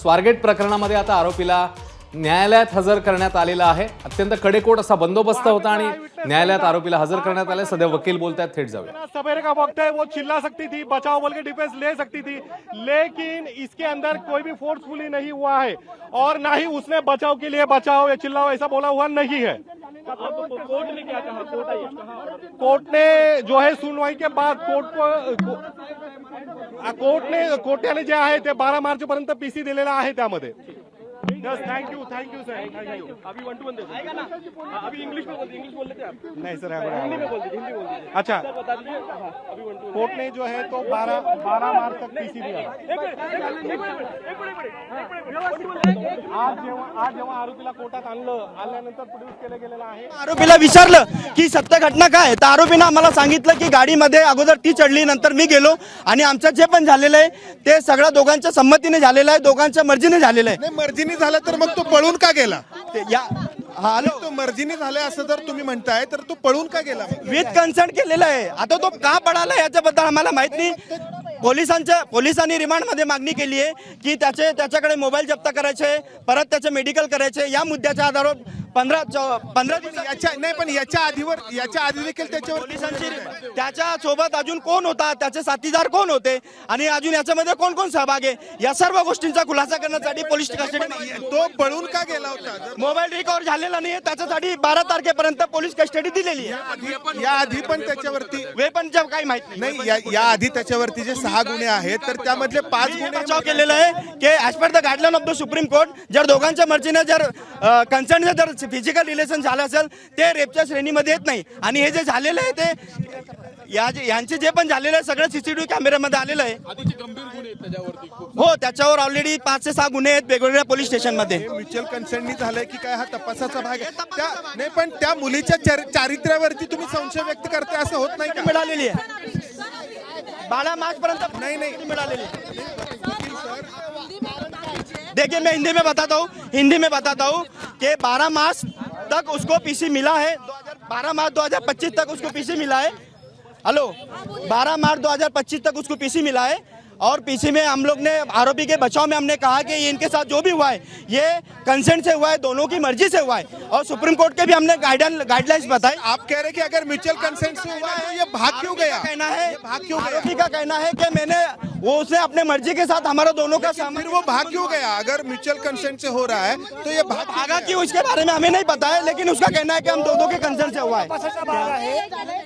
स्वारगेट प्रकरणामध्ये आता आरोपीला न्यायालयात हजर करण्यात आलेला आहे। अत्यंत कडेकोट असा बंदोबस्त होता आणि न्यायालयात आरोपीला हजर करण्यात आले। सध्या वकील बोलतात, थेट जाऊया। सवेरे का वक्त है, वो चिल्ला सकती थी, बचाओ बोल के डिफेंस ले सकती थी, लेकिन इसके अंदर कोई भी फोर्सफुली नहीं हुआ है और ना ही उसने बचाव के लिए बचाओ या चिल्लाओ ऐसा बोला हुआ नहीं है। कोर्ट ने क्या कहा? कोर्ट ने जो है सुनवाई के बाद कोर्टाने जे आहे ते 12 मार्च पर्यंत पीसी दिलेला आहे त्यामध्ये। Thank you sir, thank you. अभी 1 to 1 दे अभी इंग्लिश में बोल लेते आप? नहीं सर, हिंदी में बोल दीजिए। अच्छा, बता दीजिए। अभी 1 to 1 कोर्ट ने जो है तो 12 मार्च तक पीसी दिया। आज जेव्हा आरोपीला कोर्टात आल्यानंतर प्रोड्यूस केले गेलेला आहे। आरोपीला विचारलं की सत्य घटना काय, तर आरोपीनं आम्हाला सांगितलं की गाडीमध्ये अगोदर ती चढली, नंतर मी गेलो आणि आमचं जे पण झालेलं आहे ते सगळं दोघांच्या संमतीने झालेलं आहे, दोघांच्या मर्जीने झालेलं आहे। मर्जीने झालं तर मग तो पळून का गेला? हॅलो, तो मर्जीने झाले असं जर तुम्ही म्हणताय तर तो पळून का गेला? विथ कन्सर्ट केलेलं आहे। आता तो का पळाला याच्याबद्दल आम्हाला माहित नाही। पोलिसांनी रिमांडमध्ये मागणी केली आहे की त्याच्याकडे मोबाईल जप्त करायचे, परत त्याचे मेडिकल करायचे। या मुद्द्याच्या आधारावर 15 याच्या आधी देखील त्याच्यावर पोलिसांची त्याच्या सोबत अजून कोण होता, त्याचे साथीदार कोण होते आणि अजून याच्यामध्ये कोण कोण सहभाग आहे, या सर्व गोष्टींचा खुलासा करण्यासाठी पोलीस कस्टडी। तो पळून का गेला होता? मोबाईल रिकव्हर झालेला नाही, त्याच्यासाठी 12 तारखेपर्यंत पोलीस कस्टडी दिलेली आहे। या आधी पण त्याच्यावरती वेपनचं काही माहित नाही। या आधी त्याच्यावरती जे 6 गुन्हे आहेत तर त्यामधले 5 गुन्हे बचाव केलेला आहे की as per the guideline of the supreme court, जर दोघांच्या मर्जीने जर कन्सर्न जर फिजिकल रिलेशन झालं असेल ते रेपच्या श्रेणीमध्ये येत नाही। आणि हे जे झालेलं आहे ते यांचे जे पण झालेलं आहे सगळं सीसीटीव्ही कॅमेऱ्यामध्ये आलेलं आहे। हो, त्याच्यावर ऑलरेडी 5 ते 6 गुन्हे आहेत वेगवेगळ्या पोलीस स्टेशनमध्ये। म्युच्युअल कन्सेंटनी झालंय की काय हा तपासाचा भाग आहे? नाही, पण त्या मुलीच्या चारित्र्यावरती तुम्ही संशय व्यक्त करताय असं होत नाही का? मिळालेली आहे 12 मार्च पर्यंत नहीं मिळालेली। देखिए, मैं हिंदी में बताता हूँ कि 12 मार्च तक उसको पीसी मिला है। 12 मार्च 2025 तक उसको पीसी मिला है। हेलो, 12 मार्च 2025 तक उसको पीसी मिला है और पीसी में हम लोग ने आरोपी के बचाव में हमने कहा कि ये इनके साथ जो भी हुआ है ये कंसेंट से हुआ है, दोनों की मर्जी से हुआ है और सुप्रीम कोर्ट के भी हमने गाइडलाइंस बताए। आप कह रहे कि अगर म्यूचुअल कंसेंट से हुआ है तो ये भाग क्यों गया? कहना है, भाग क्यों गया? आरोपी का कहना है कि उसने अपने मर्जी के साथ हमारा दोनों का फिर वो भाग क्यों गया? अगर म्यूचुअल कंसेंट से हो रहा है तो ये भागा क्यों, इसके बारे में हमें नहीं पता है, लेकिन उसका कहना है कि हम दोनों के कंसेंट से हुआ है।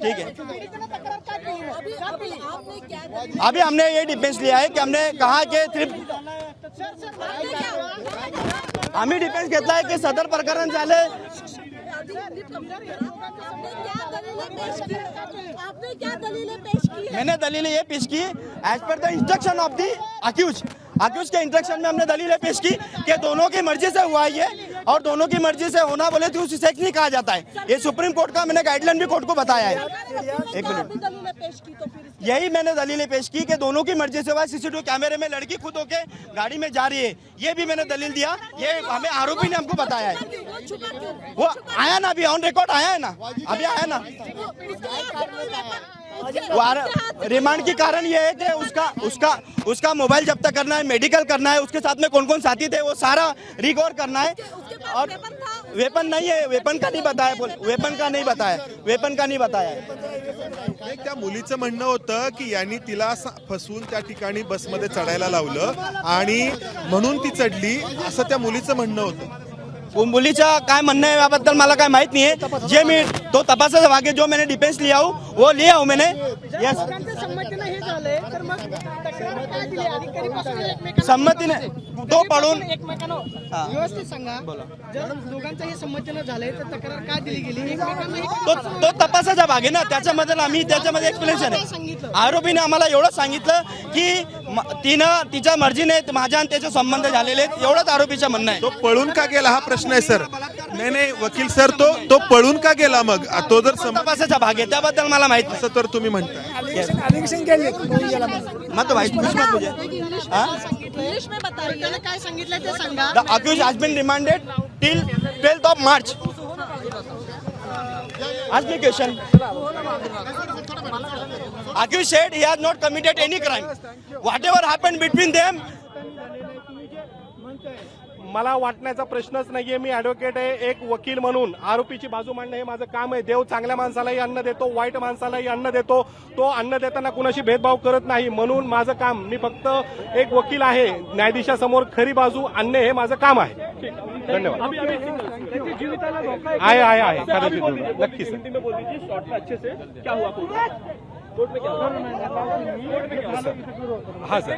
ठीक है, अभी हमने ये डिफेंस लिया है कि हमने कहा कि आम्ही डिफेंस घेतला आहे की सदर प्रकरण झाले। मैंने दलीलें ये पेश की as per the instruction of the accused के इंस्ट्रक्शन में हमने दलीलें पेश की कि दोनों की मर्जी से हुआ है ये, और दोनों की मर्जी से होना बोले तो उसे सेक्स नहीं कहा जाता है। ये सुप्रीम कोर्ट का मैंने गाइडलाइन भी कोर्ट को बताया है। एक मिनट, यही मैंने दलीलें पेश की कि दोनों की मर्जी से हुआ। सीसीटीवी कैमरे में लड़की खुद होके गाड़ी में जा रही है, ये भी मैंने दलील दिया। ये हमें आरोपी ने हमको बताया है। वो आया ना, अभी ऑन रिकॉर्ड आया है ना, अभी आया ना। रिमांड के कारण ये है कि उसका मोबाइल जब्त करना है, मेडिकल करना है, उसके साथ में कौन कौन साथी थे वो सारा रिकवर करना है। और वेपन नहीं है, वेपन का नहीं बताया। त्या मुलीचं म्हणणं होतं की यांनी तिला फसवून त्या ठिकाणी बसमध्ये चढायला लावलं आणि म्हणून ती चढली असं त्या मुलीचं म्हणणं होतं। मुलीचा काय म्हणणं आहे याबद्दल मला काय माहित नाही आहे। जे मी तो तपासाचा भाग आहे, जो मैंने डिफेंस लिया हूँ वो लिया हूँ मैंने। यस, संमतीने तो पळून व्यवस्थित सांगा। जर दोघांचाही संमतीने झालंय तर तक्रार का दिली गेली? तो तपासाचा भाग आहे ना, त्याच्यामध्ये एक्सप्लेनेशन आहे। आरोपीने आम्हाला एवढं सांगितलं की तिनं तिच्या मर्जीने माझ्या आणि त्याचे संबंध झालेले आहेत, एवढंच आरोपीचं म्हणणं आहे। तो पळून का गेला हा प्रश्न आहे सर। नाही वकील सर, तो पळून का गेला? मग तो जर तपासाचा भाग आहे त्याबद्दल मला माहित नाही। असं तर तुम्ही म्हणताय मग तो भाई इंग्लिश में बताइए काय सांगितलं ते सांगा। The accused has been remanded till 12th of March. Ask me question. Accused said he has not committed any crime. Whatever happened between them, मला वाटण्याचा प्रश्नच नाहीये. मी ॲडव्होकेट आहे, एक वकील म्हणून आरोपीची बाजू मांडणं हे माझं काम आहे. देव चांगल्या माणसालाही अन्न देतो, वाईट माणसालाही अन्न देतो. तो अन्न देताना कुणाशी भेदभाव करत नाही. म्हणून माझं काम, मी फक्त एक वकील आहे, न्यायाधीशासमोर खरी बाजू आणणे हे माझं काम आहे. धन्यवाद. आहे कदाचित, नक्की सर. हाँ सर,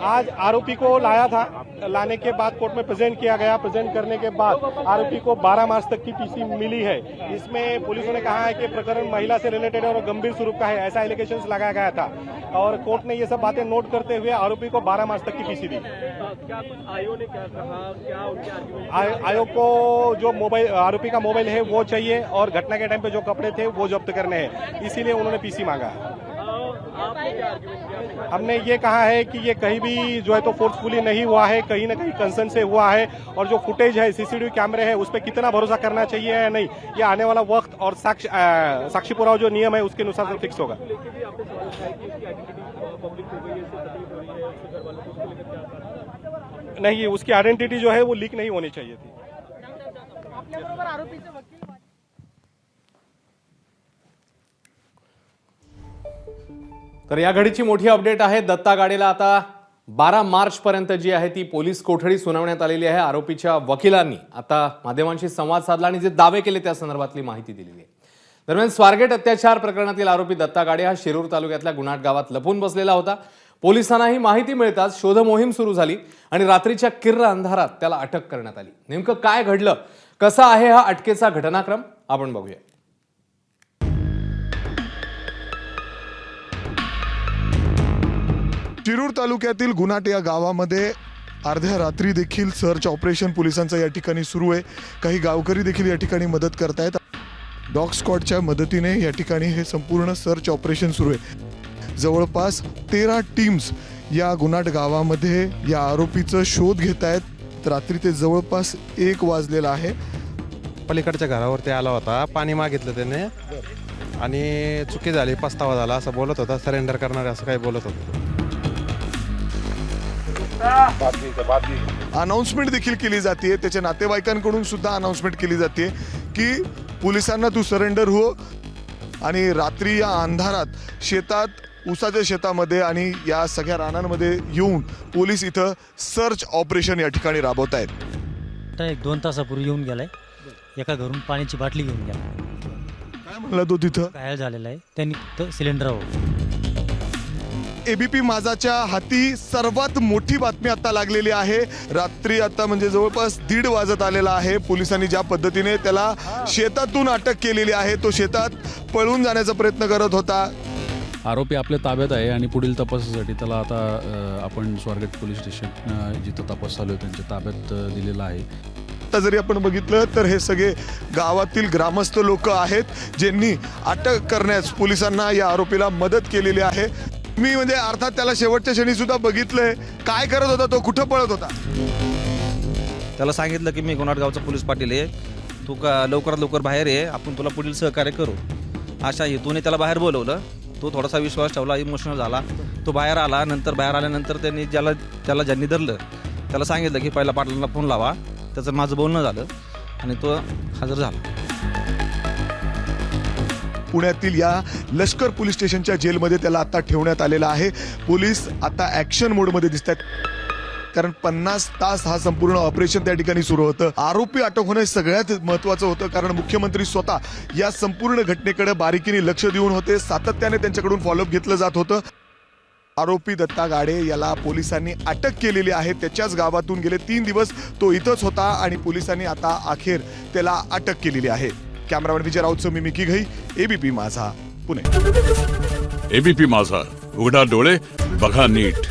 आज आरोपी को लाया था, लाने के बाद कोर्ट में प्रेजेंट किया गया. प्रेजेंट करने के बाद आरोपी को 12 मार्च तक की पीसी मिली है. इसमें पुलिस ने कहा है कि प्रकरण महिला से रिलेटेड और गंभीर स्वरूप का है, ऐसा एलिगेशंस लगाया गया था और कोर्ट ने ये सब बातें नोट करते हुए आरोपी को 12 मार्च तक की पीसी दी. क्या कुछ आयोग ने क्या कहा, क्या उनके आर्गुमेंट? आयोग को जो मोबाइल, आरोपी का मोबाइल है वो चाहिए और घटना के टाइम पे जो कपड़े थे वो जब्त करने हैं, इसीलिए उन्होंने पीसी मांगा है. हमने ये कहा है कि ये कहीं भी जो है तो फोर्सफुली नहीं हुआ है, कहीं ना कहीं कंसर्न से हुआ है और जो फुटेज है, सीसीटीवी कैमरे है, उस पर कितना भरोसा करना चाहिए या नहीं, ये आने वाला वक्त और साक्षी पुरावा जो नियम है उसके अनुसार फिक्स होगा. नहीं, उसकी आइडेंटिटी जो है वो लीक नहीं होनी चाहिए थी. आपल्याबरोबर आरोपीचे वकील तर या घडीची मोठी अपडेट आहे. दत्ता गाडेला आता 12 मार्च पर्यंत जी आहे ती पोलीस कोठडी सुनावण्यात आलेली आहे. आरोपीच्या वकिलांनी आता माध्यमांशी संवाद साधला आणि जे दावे केले त्या संदर्भातली माहिती दिलेली आहे. दरम्यान स्वारगेट अत्याचार प्रकरणातील आरोपी दत्ता गाडे हा शिरूर तालुक्यातल्या गुन्हाट गावात लपून बसलेला होता. पोलिसांना ही माहिती मिळताच शोध मोहीम सुरू झाली आणि रात्रीच्या किर्र अंधारात त्याला अटक करण्यात आली. नेमकं काय घडलं, कसा आहे हा अटकेचा घटनाक्रम, आपण बघूया. शिरूर तालुक्यातील गुन्हाट या गावामध्ये अर्ध्या रात्री देखील सर्च ऑपरेशन पोलिसांचं या ठिकाणी सुरू आहे. काही गावकरी देखील या ठिकाणी मदत करतायत. डॉग स्क्वॉडच्या मदतीने या ठिकाणी हे संपूर्ण सर्च ऑपरेशन सुरू आहे. जवळपास 13 टीम्स या गुन्हाट गावामध्ये या आरोपीचा शोध घेत आहेत. रात्री ते जवळपास 1 वाजलेला आहे. पलीकडच्या घरावरती आला होता, पाणी मागितलं त्याने आणि चुकी झाली, पस्तावा झाला असं बोलत होता. सरेंडर करणार असं काही बोलत होतं. अनाउन्समेंट देखील केली जाते, त्याच्या नातेवाईकांकडून सुद्धा अनाउन्समेंट केली जाते की पोलिसांना तू सरेंडर हो. आणि रात्री या अंधारात शेतात, ऊसाच्या शेतामध्ये आणि या सगळ्या रानांमध्ये येऊन पोलीस इथं सर्च ऑपरेशन या ठिकाणी राबवत आहेत. आता 1-2 तासापूर्वी येऊन गेलाय. एका घरून पाण्याची बाटली घेऊन गेला. काय म्हणला तो तिथं? घायल झालेला आहे, त्यांनी सिलेंडर हवं. एबीपी माझाच्या हाती सर्वात मोठी बातमी आता लागलेली आहे. रात्री आता म्हणजे जवळपास 1:30 वाजत आलेला आहे. पोलिसांनी ज्या पद्धतीने त्याला शेतातून अटक केलेली आहे, तो शेतात पळून जाण्याचा प्रयत्न करत होता. आरोपी आपल्या ताब्यात आहे आणि पुढील तपासासाठी त्याला आता आपण स्वारगेट पोलीस स्टेशन जिथं तपास चालू आहे त्यांच्या ताब्यात दिलेला आहे. आता जरी आपण बघितलं तर हे सगळे गावातील ग्रामस्थ लोक आहेत ज्यांनी अटक करण्यास पोलिसांना या आरोपीला मदत केलेली आहे. मी म्हणजे अर्थात त्याला शेवटच्या क्षणी सुद्धा बघितलंय. काय करत होता तो, कुठं पळत होता? त्याला सांगितलं की मी गुन्हाट गावचा पोलीस पाटील आहे, तू का लवकरात लवकर बाहेर ये, आपण तुला पुढील सहकार्य करू, अशा हेतूने त्याला बाहेर बोलवलं. तो थोडासा विश्वास ठेवला, इमोशनल झाला. तो बाहेर आला. नंतर बाहेर आल्यानंतर त्यांनी त्याला ज्यांनी धरलं त्याला सांगितलं की पहिला पाटलांना फोन लावा. त्याचं माझं बोलणं झालं आणि तो हजर झाला. पुण्यातील या लष्कर पोलीस स्टेशनच्या जेलमध्ये त्याला आता ठेवण्यात आलेला आहे. पोलीस आता ॲक्शन मोडमध्ये दिसत आहेत, कारण 50 तास हा संपूर्ण ऑपरेशन त्या ठिकाणी सुरू होतं. आरोपी अटक होणे सगळ्यात महत्त्वाचं होतं, कारण मुख्यमंत्री स्वतः या संपूर्ण घटनेकडे बारीकीने लक्ष देऊन होते. सातत्याने त्यांच्याकडून फॉलोअप घेतलं जात होतं. आरोपी दत्ता गाडे याला पोलिसांनी अटक केलेली आहे. त्याच्याच गावातून गेले 3 दिवस तो इथंच होता आणि पोलिसांनी आता अखेर त्याला अटक केलेली आहे. कॅमेरामॅन विजय राऊतसह मी मिकी घई, एबीपी माझा, पुणे. एबीपी माझा, उघडा डोळे बघा नीट.